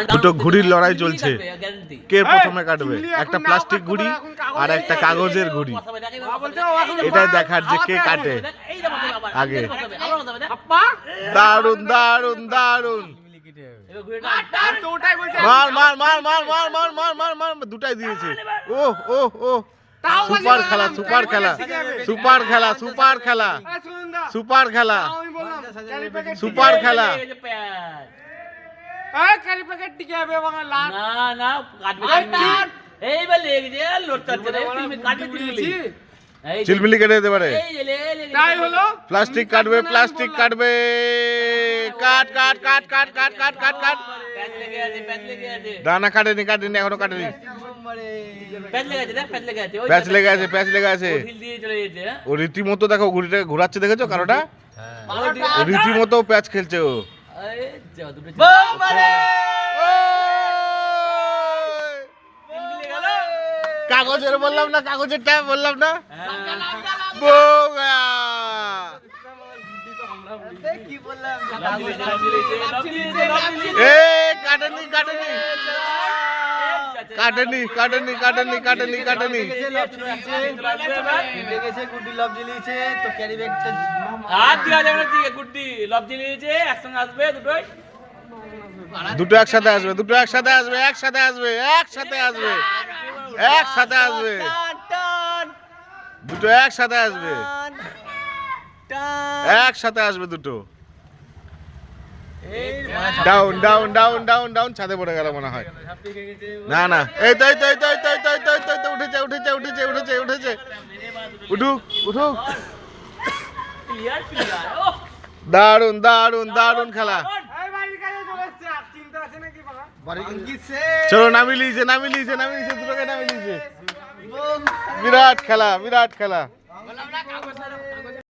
দুটো ঘুড়ির লড়াই চলছে, কে প্রথমে কাটবে। একটা প্লাস্টিক ঘুড়ি আর একটা কাগজের ঘুড়ি। এটা দেখার যে কে কাটে আগে। দারুন দারুন দারুন, মার মার মার মার মার মার মার মার মার, দুটাই দিয়েছে। ও ও ও, সুপার খেলা সুপার খেলা সুপার খেলা সুপার খেলা সুপার খেলা সুপার খেলা। চিলমিলি কেটে দিতে পারে। প্লাস্টিক কাটবে প্লাস্টিক কাটবে, কাট কাট কাট কাট কাট কাট কাট কাট। দানা কাটেনি কাটেনি এখনো কাটেনি। প্যাচ লেগে আছে প্যাচ লেগে আছে। ও রীতিমতো দেখো ঘুড়িটা ঘোরাচ্ছে, দেখেছো কারোটা রীতিমতো প্যাচ খেলছে ও। কাগজের বললাম না, কাগজের ট্যাপ বললাম না। কাটেনি কাটেনি কাটেনি কাটেনি কাটেনি কাটেনি কাটেনি। দুটো একসাথে আসবে, দুটো একসাথে আসবে, একসাথে আসবে, একসাথে আসবে, একসাথে আসবে, দুটো একসাথে আসবে, একসাথে আসবে দুটো। Down down down down down, ছাদে পড়ে গেল মনে হয়। না না, এই তো এই তো এই তো এই তো এই তো এই তো এই তো, উঠেছে উঠেছে উঠেছে উঠেছে উঠেছে, উঠুক উঠুক। দারুন দারুন দারুন খেলা। চলো নামি লিয়েছে নামি লিয়েছে নামি লিয়েছে, দুটোকে নামি লিয়েছে। বিরাট খেলা বিরাট খেলা।